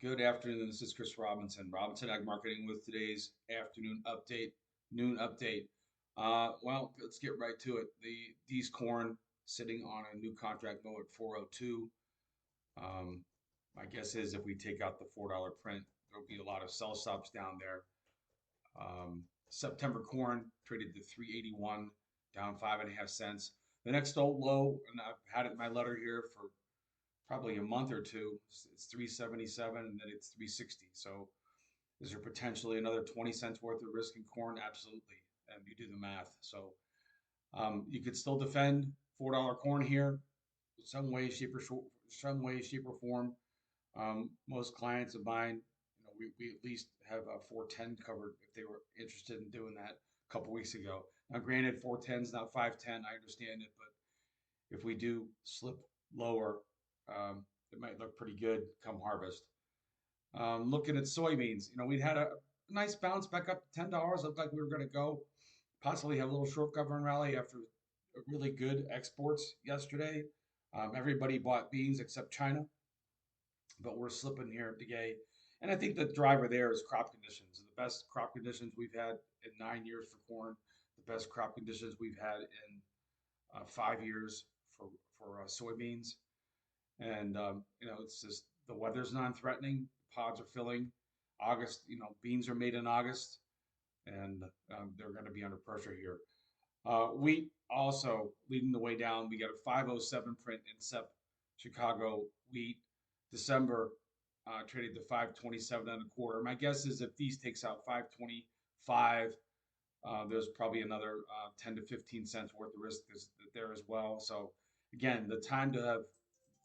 Good afternoon. This is Chris Robinson, Robinson Ag Marketing with today's afternoon update, noon update. Well, let's get right to it. The D's corn sitting on a new contract low at 402. Um, my guess is if we take out the $4 print, there'll be a lot of sell stops down there. September corn traded to 381, down 5.5 cents. The next old low, and I've had it in my letter here for probably a month or two. It's 377 and then it's 360. So is there potentially another 20 cents worth of risk in corn? Absolutely. And you do the math. So you could still defend $4 corn here, some way, some way, shape, or form. Most clients of mine, we at least have a 410 covered if they were interested in doing that a couple weeks ago. Now, granted, 410 is not 510. I understand it, but if we do slip lower, it might look pretty good come harvest. Looking at soybeans, we'd had a nice bounce back up to $10. Looked like we were going to go possibly have a little short covering rally after really good exports yesterday. Everybody bought beans except China, but we're slipping here today. And I think the driver there is crop conditions. The best crop conditions we've had in 9 years for corn, the best crop conditions we've had in 5 years for soybeans. And it's just the weather's non-threatening. Pods are filling. August, beans are made in August, and they're going to be under pressure here. Wheat also leading the way down. We got a 507 print in Chicago wheat. December traded to 527 and a quarter. My guess is if these takes out 525, there's probably another 10 to 15 cents worth of risk there as well. So again, the time to have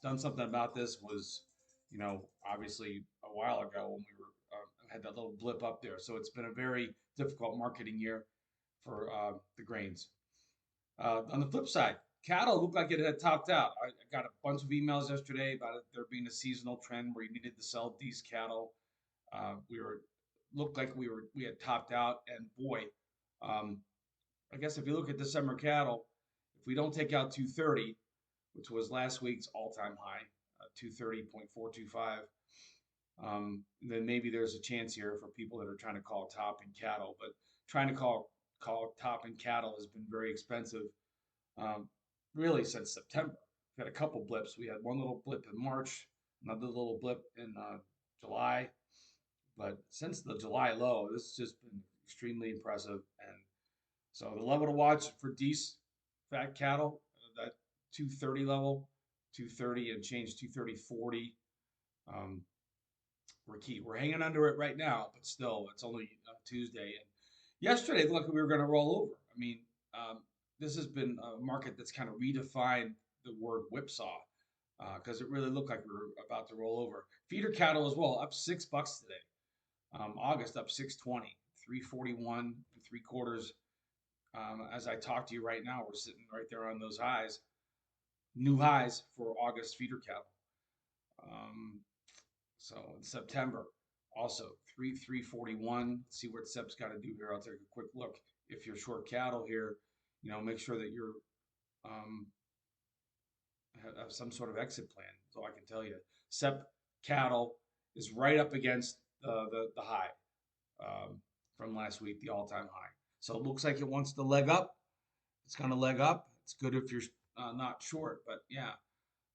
done something about this was, obviously a while ago when we were had that little blip up there. So it's been a very difficult marketing year for the grains. On the flip side, cattle looked like it had topped out. I got a bunch of emails yesterday about it there being a seasonal trend where you needed to sell these cattle. We were looked like we had topped out, and boy, um, I guess if you look at December cattle, if we don't take out 230, which was last week's all-time high, 230.425, then maybe there's a chance here for people that are trying to call top in cattle. But trying to call top in cattle has been very expensive, um, really since September. We had a couple blips. We had one little blip in March, another little blip in July. But since the July low, this has just been extremely impressive. And so the level to watch for Dees fat cattle, that 230 level, 230 and change 230.40. Um, we're key. We're hanging under it right now, but still, it's only Tuesday. And yesterday, it looked like we were going to roll over. I mean, um, this has been a market that's kind of redefined the word whipsaw because it really looked like we were about to roll over. Feeder cattle as well, up $6 today. August up 620, 341 and three quarters. As I talk to you right now, we're sitting right there on those highs, new highs for August feeder cattle. Um, so in September, also 341. See what Sep's got to do here. I'll take a quick look. If you're short cattle here, make sure that you're um, have some sort of exit plan. So I can tell you, Sep cattle is right up against the high from last week, the all-time high. So it looks like it wants to leg up. It's going to leg up. It's good if you're not short, but yeah,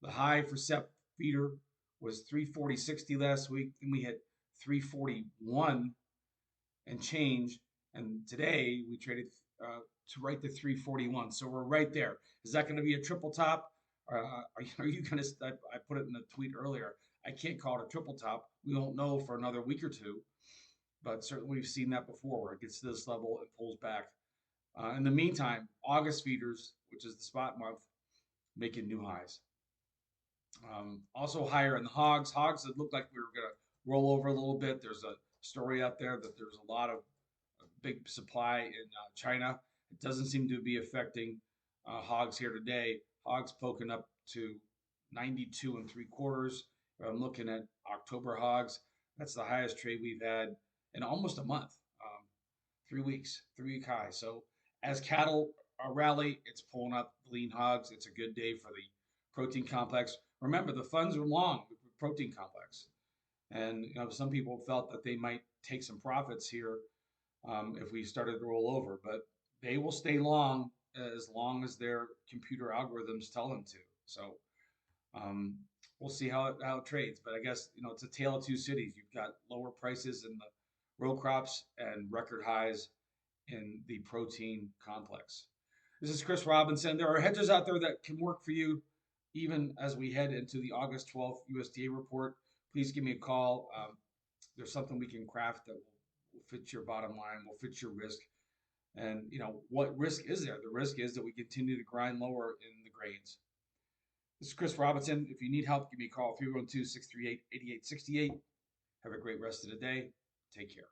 the high for Sep feeder was 340.60 last week. Then we hit 341 and change, and today we traded to right to 341. So we're right there. Is that going to be a triple top? Are you going to? I put it in the tweet earlier. I can't call it a triple top. We won't know for another week or two, but certainly we've seen that before where it gets to this level and pulls back. In the meantime, August feeders, which is the spot month, making new highs. Also higher in the hogs. Hogs that looked like we were going to roll over a little bit. There's a story out there that there's a lot of big supply in China. It doesn't seem to be affecting hogs here today. Hogs poking up to 92 and three quarters. I'm looking at October hogs. That's the highest trade we've had in almost a month. 3 weeks, 3 week high. So as cattle rally, it's pulling up lean hogs. It's a good day for the protein complex. Remember, the funds are long with the protein complex. And some people felt that they might take some profits here if we started to roll over, but they will stay long as their computer algorithms tell them to. So um, we'll see how it trades. But I guess it's a tale of two cities. You've got lower prices in the row crops and record highs in the protein complex. This is Chris Robinson. There are hedges out there that can work for you even as we head into the August 12th USDA report. Please give me a call. There's something we can craft that will fit your bottom line, will fit your risk. And what risk is there? The risk is that we continue to grind lower in the grains. This is Chris Robinson. If you need help, give me a call 312 638 8868. Have a great rest of the day. Take care.